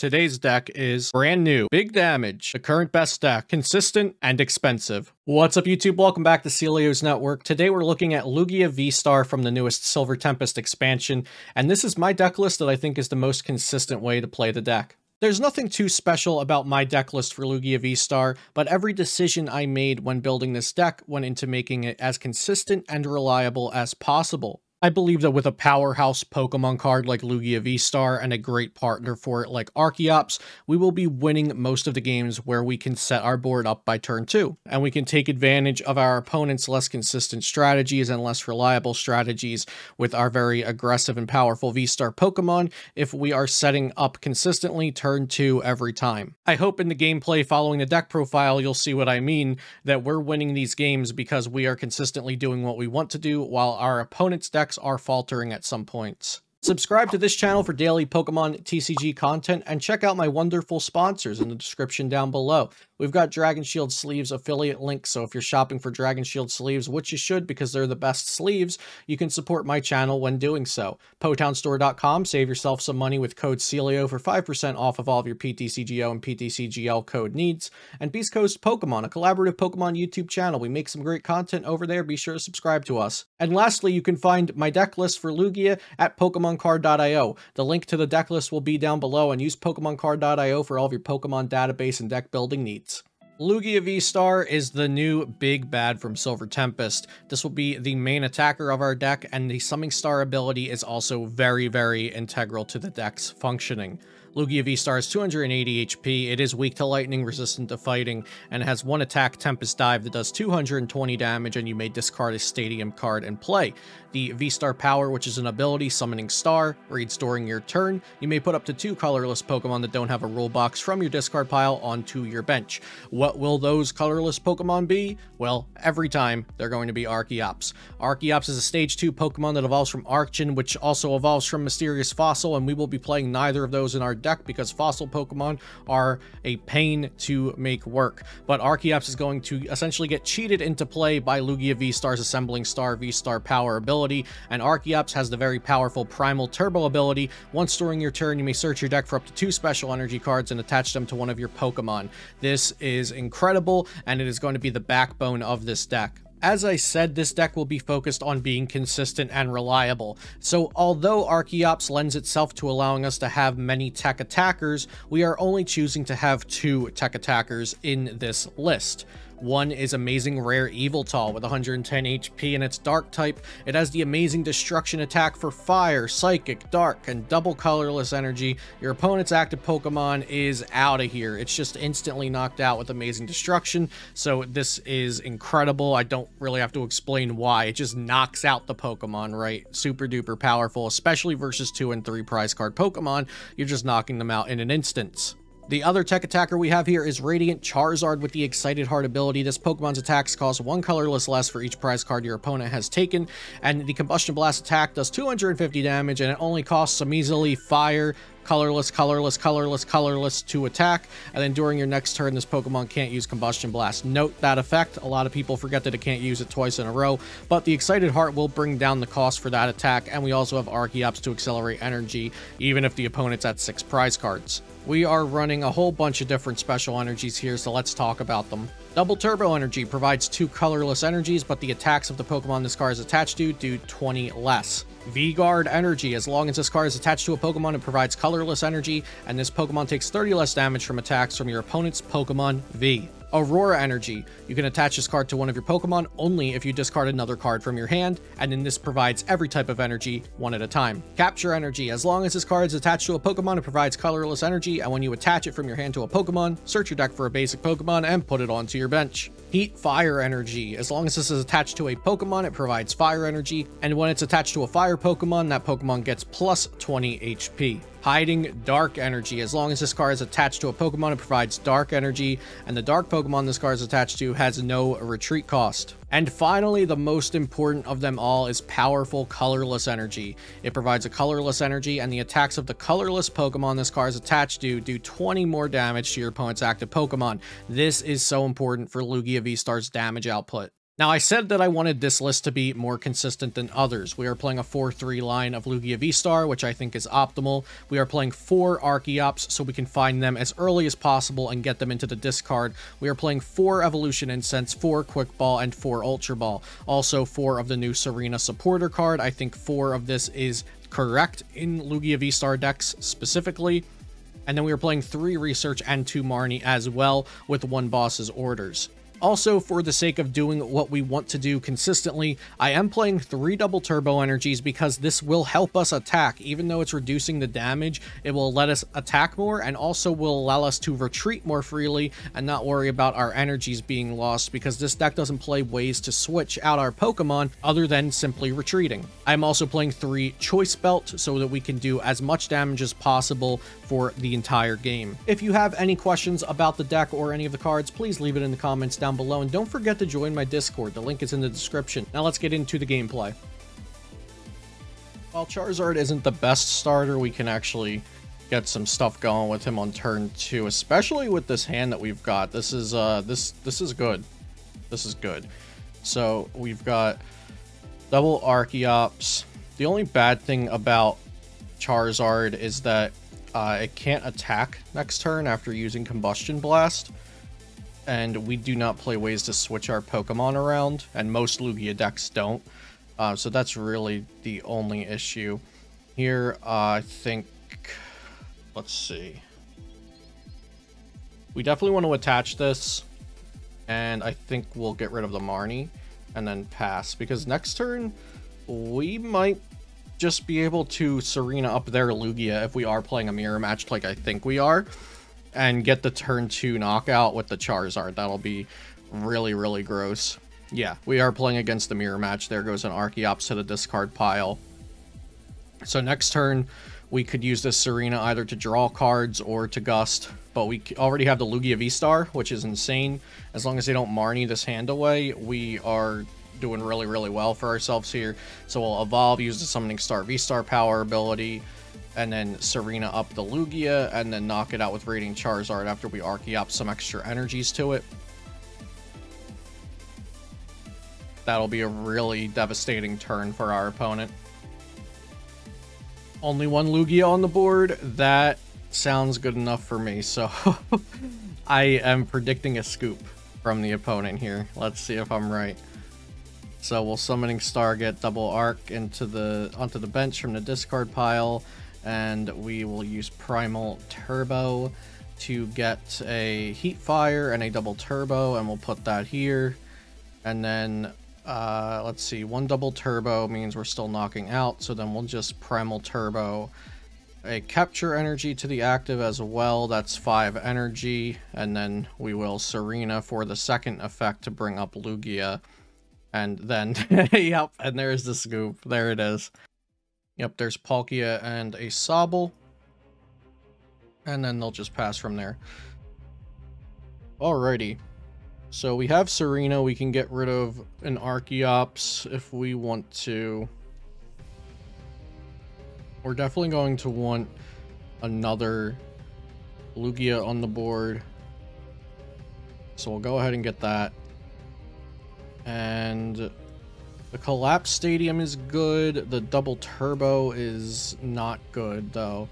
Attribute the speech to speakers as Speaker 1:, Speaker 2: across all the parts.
Speaker 1: Today's deck is brand new, big damage, the current best deck, consistent and expensive. What's up YouTube? Welcome back to Celio's Network. Today we're looking at Lugia VSTAR from the newest Silver Tempest expansion, and this is my deck list that I think is the most consistent way to play the deck. There's nothing too special about my deck list for Lugia VSTAR, but every decision I made when building this deck went into making it as consistent and reliable as possible. I believe that with a powerhouse Pokemon card like Lugia VSTAR and a great partner for it like Archeops, we will be winning most of the games where we can set our board up by turn 2. And we can take advantage of our opponent's less consistent strategies and less reliable strategies with our very aggressive and powerful VSTAR Pokemon if we are setting up consistently turn 2 every time. I hope in the gameplay following the deck profile you'll see what I mean, that we're winning these games because we are consistently doing what we want to do while our opponent's deck are faltering at some points. Subscribe to this channel for daily Pokemon TCG content and check out my wonderful sponsors in the description down below. We've got Dragon Shield Sleeves affiliate links, so if you're shopping for Dragon Shield Sleeves, which you should because they're the best sleeves, you can support my channel when doing so. PotownStore.com, save yourself some money with code CELIO for 5% off of all of your PTCGO and PTCGL code needs. And Beast Coast Pokemon, a collaborative Pokemon YouTube channel. We make some great content over there, be sure to subscribe to us. And lastly, you can find my deck list for Lugia at PokemonCard.io. The link to the deck list will be down below, and use PokemonCard.io for all of your Pokemon database and deck building needs. Lugia VSTAR is the new big bad from Silver Tempest. This will be the main attacker of our deck, and the Summoning Star ability is also very, very integral to the deck's functioning. Lugia VSTAR is 280 HP, it is weak to lightning, resistant to fighting, and it has one attack, Tempest Dive, that does 220 damage, and you may discard a Stadium card and play. The VSTAR Power, which is an ability, Summoning Star, reads during your turn. You may put up to 2 colorless Pokemon that don't have a rule box from your discard pile onto your bench. What will those colorless Pokemon be? Well, every time, they're going to be Archeops. Archeops is a Stage 2 Pokemon that evolves from Archon, which also evolves from Mysterious Fossil, and we will be playing neither of those in our deck because fossil Pokemon are a pain to make work. But Archeops is going to essentially get cheated into play by Lugia VSTAR's Assembling Star VSTAR Power ability, and Archeops has the very powerful Primal Turbo ability. Once during your turn, you may search your deck for up to 2 special energy cards and attach them to one of your Pokemon. This is incredible, and it is going to be the backbone of this deck. As I said, this deck will be focused on being consistent and reliable. So although Archeops lends itself to allowing us to have many tech attackers, we are only choosing to have 2 tech attackers in this list. One is Amazing Rare Yveltal with 110 HP and its Dark type. It has the amazing destruction attack for Fire, Psychic, Dark, and double colorless energy. Your opponent's active Pokemon is out of here. It's just instantly knocked out with amazing destruction, so this is incredible. I don't really have to explain why. It just knocks out the Pokemon, right? Super duper powerful, especially versus 2 and 3 prize card Pokemon. You're just knocking them out in an instant. The other tech attacker we have here is Radiant Charizard with the Excited Heart ability. This Pokemon's attacks cost 1 colorless less for each prize card your opponent has taken, and the Combustion Blast attack does 250 damage, and it only costs a measly Fire, colorless, colorless, colorless, colorless to attack, and then during your next turn, this Pokemon can't use Combustion Blast. Note that effect. A lot of people forget that it can't use it twice in a row, but the Excited Heart will bring down the cost for that attack, and we also have Archeops to accelerate energy, even if the opponent's at 6 prize cards. We are running a whole bunch of different special energies here, so let's talk about them. Double Turbo Energy provides 2 colorless energies, but the attacks of the Pokemon this card is attached to do 20 less. V-Guard Energy, as long as this card is attached to a Pokemon, it provides colorless energy, and this Pokemon takes 30 less damage from attacks from your opponent's Pokemon V. Aurora Energy, you can attach this card to one of your Pokemon only if you discard another card from your hand, and then this provides every type of energy, one at a time. Capture Energy, as long as this card is attached to a Pokemon, it provides colorless energy, and when you attach it from your hand to a Pokemon, search your deck for a basic Pokemon and put it onto your bench. Heat Fire Energy, as long as this is attached to a Pokemon, it provides fire energy, and when it's attached to a fire Pokemon, that Pokemon gets plus 20 HP. Hiding Dark Energy, as long as this card is attached to a Pokemon, it provides dark energy, and the dark Pokemon this card is attached to has no retreat cost. And finally, the most important of them all is Powerful Colorless Energy. It provides a colorless energy, and the attacks of the colorless Pokemon this card is attached to do 20 more damage to your opponent's active Pokemon. This is so important for Lugia VSTAR's damage output. Now, I said that I wanted this list to be more consistent than others. We are playing a 4-3 line of Lugia VSTAR, which I think is optimal. We are playing 4 Archeops, so we can find them as early as possible and get them into the discard. We are playing 4 Evolution Incense, 4 Quick Ball, and 4 Ultra Ball. Also, 4 of the new Serena Supporter card. I think 4 of this is correct in Lugia VSTAR decks specifically. And then we are playing 3 Research and 2 Marnie as well, with 1 Boss's Orders. Also, for the sake of doing what we want to do consistently, I am playing 3 double turbo energies because this will help us attack. Even though it's reducing the damage, it will let us attack more and also will allow us to retreat more freely and not worry about our energies being lost, because this deck doesn't play ways to switch out our Pokemon other than simply retreating. I'm also playing 3 Choice Belt so that we can do as much damage as possible for the entire game. If you have any questions about the deck or any of the cards, please leave it in the comments down below, and don't forget to join my Discord. The link is in the description. Now let's get into the gameplay. While Charizard isn't the best starter, we can actually get some stuff going with him on turn 2, especially with this hand that we've got. This is this is good. This is good. So we've got double Archeops. The only bad thing about Charizard is that it can't attack next turn after using Combustion Blast, and we do not play ways to switch our Pokemon around, and most Lugia decks don't. So that's really the only issue. Here, I think, let's see. We definitely want to attach this, and I think we'll get rid of the Marnie and then pass, because next turn we might just be able to Serena up their Lugia if we are playing a mirror match like I think we are, and get the turn 2 knockout with the Charizard. That'll be really, really gross. Yeah, we are playing against the mirror match. There goes an Archeops to the discard pile. So next turn, we could use this Serena either to draw cards or to Gust, but we already have the Lugia VSTAR, which is insane. As long as they don't Marnie this hand away, we are doing really, really well for ourselves here. So we'll evolve, use the Summoning Star VSTAR power ability, and then Serena up the Lugia, and then knock it out with Radiant Charizard after we Archeops some extra energies to it. That'll be a really devastating turn for our opponent. Only 1 Lugia on the board. That sounds good enough for me, so I am predicting a scoop from the opponent here. Let's see if I'm right. So we'll Summoning Star, get double Arc onto the bench from the discard pile, and we will use Primal Turbo to get a Heat Fire and a double Turbo, and we'll put that here. And then let's see, 1 double Turbo means we're still knocking out, so then we'll just Primal Turbo a Capture Energy to the active as well. That's 5 energy, and then we will Serena for the second effect to bring up Lugia. And then, yep, and there's the scoop. There it is. Yep, there's Palkia and a Sobble. And then they'll just pass from there. Alrighty. So we have Serena. We can get rid of an Archeops if we want to. We're definitely going to want another Lugia on the board. So we'll go ahead and get that. And the Collapse Stadium is good. The double Turbo is not good, though.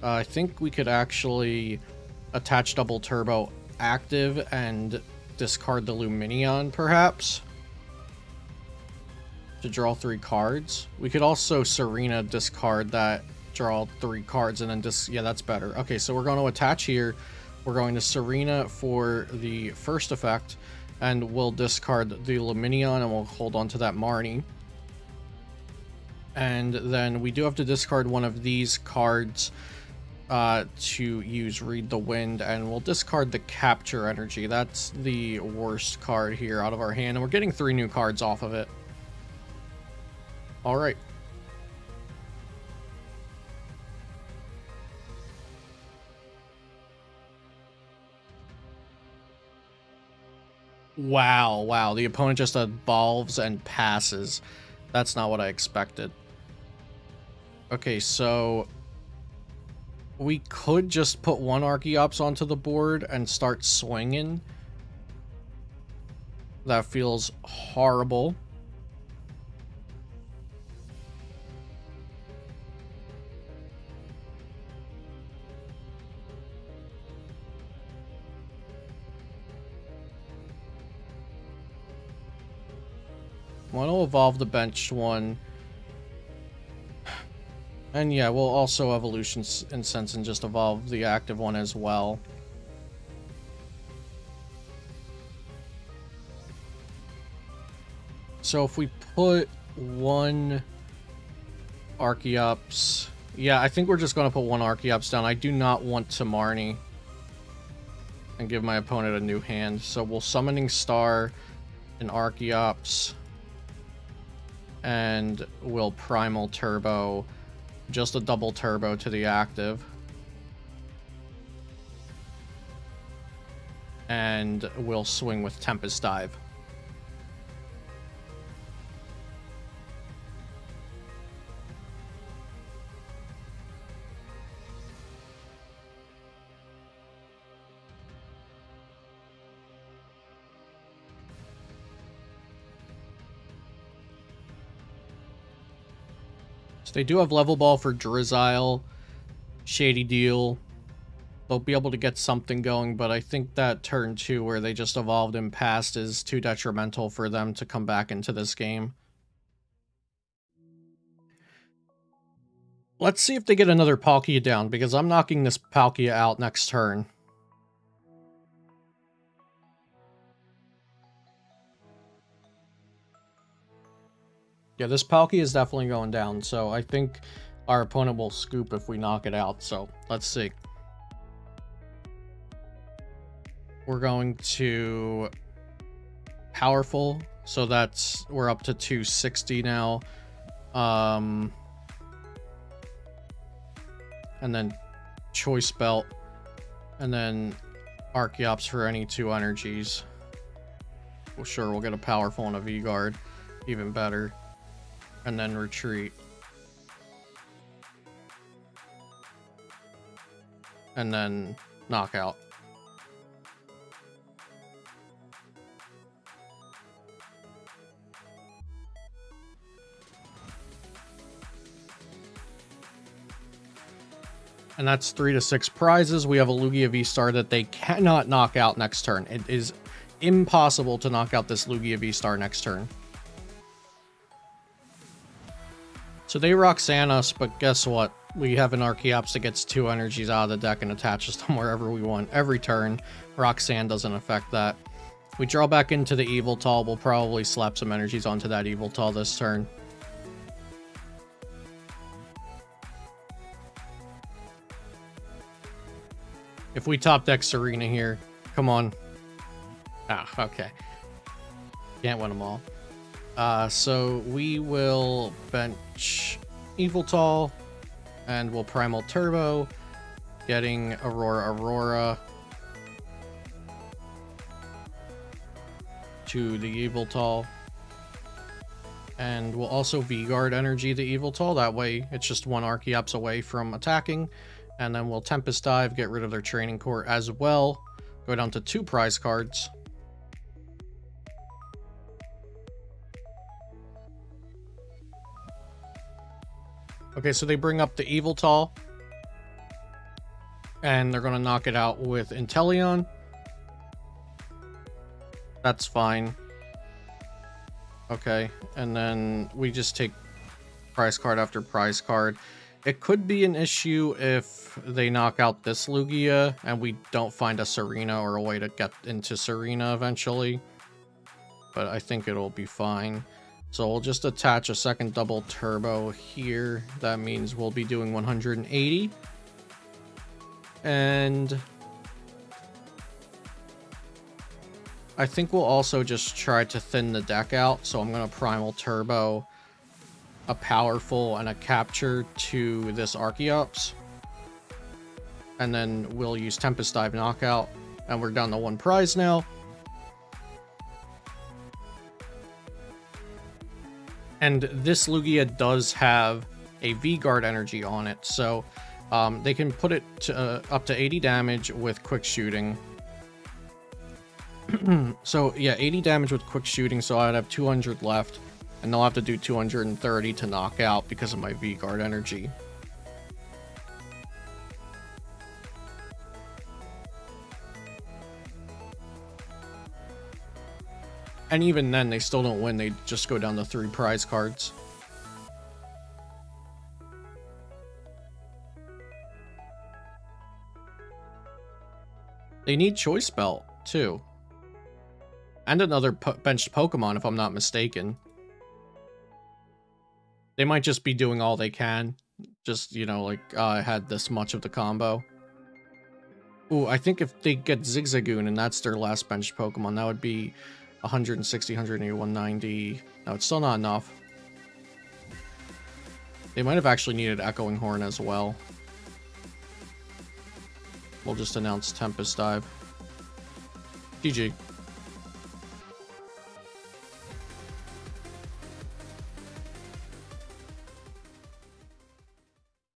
Speaker 1: I think we could actually attach double Turbo active and discard the Lumineon, perhaps, to draw 3 cards. We could also Serena discard that, draw 3 cards, and then yeah, that's better. Okay, so we're going to attach here. We're going to Serena for the first effect, and we'll discard the Lumineon, and we'll hold on to that Marnie. And then we do have to discard one of these cards to use Read the Wind, and we'll discard the Capture Energy. That's the worst card here out of our hand, and we're getting 3 new cards off of it. Alright. Wow, the opponent just evolves and passes. That's not what I expected. Okay, so we could just put 1 Archeops onto the board and start swinging. That feels horrible. Want to evolve the benched one. And yeah, we'll also evolution incense and just evolve the active one as well. So if we put one Archeops... Yeah, I think we're just going to put one Archeops down. I do not want to Marnie and give my opponent a new hand. So we'll Summoning Star an Archeops. And we'll Primal Turbo. Just a double turbo to the active. And we'll swing with Tempest Dive. So they do have Level Ball for Drizzile, Shady Deal. They'll be able to get something going, but I think that turn 2 where they just evolved and passed is too detrimental for them to come back into this game. Let's see if they get another Palkia down, because I'm knocking this Palkia out next turn. Yeah, this Palkia is definitely going down, so I think our opponent will scoop if we knock it out, so let's see. We're going to Powerful, so we're up to 260 now. And then Choice Belt, and then Archeops for any 2 energies. Well, sure, we'll get a Powerful and a V-Guard, even better. And then Retreat. And then Knockout. And that's 3 to 6 prizes. We have a Lugia VSTAR that they cannot knock out next turn. It is impossible to knock out this Lugia VSTAR next turn. So they Roxanne us, but guess what? We have an Archeops that gets 2 energies out of the deck and attaches them wherever we want every turn. Roxanne doesn't affect that. We draw back into the Yveltal. We'll probably slap some energies onto that Yveltal this turn. If we top deck Serena here, come on. Ah, okay. Can't win them all. So we will bench Yveltal, and we'll Primal Turbo, getting Aurora to the Yveltal. And we'll also V-Guard energy the Yveltal, that way it's just 1 Archeops away from attacking. And then we'll Tempest Dive, get rid of their Training Court as well. Go down to 2 prize cards. Okay, so they bring up the Yveltal. And they're going to knock it out with Inteleon. That's fine. Okay, and then we just take prize card after prize card. It could be an issue if they knock out this Lugia and we don't find a Serena or a way to get into Serena eventually. But I think it'll be fine. So we'll just attach a second double turbo here. That means we'll be doing 180. And I think we'll also just try to thin the deck out. So I'm going to Primal Turbo a Powerful and a Capture to this Archeops. And then we'll use Tempest Dive Knockout. And we're down to 1 prize now. And this Lugia does have a V-Guard energy on it. So they can put it to, up to 80 damage with Quick Shooting. So yeah, 80 damage with quick shooting, so I'd have 200 left. And they'll have to do 230 to knock out because of my V-Guard energy. And even then, they still don't win. They just go down to 3 prize cards. They need Choice Belt, too. And another benched Pokemon, if I'm not mistaken. They might just be doing all they can. Just, you know, like, I had this much of the combo. Ooh, I think if they get Zigzagoon and that's their last benched Pokemon, that would be 160, 180, 190. No, it's still not enough. They might have actually needed Echoing Horn as well. We'll just announce Tempest Dive. GG.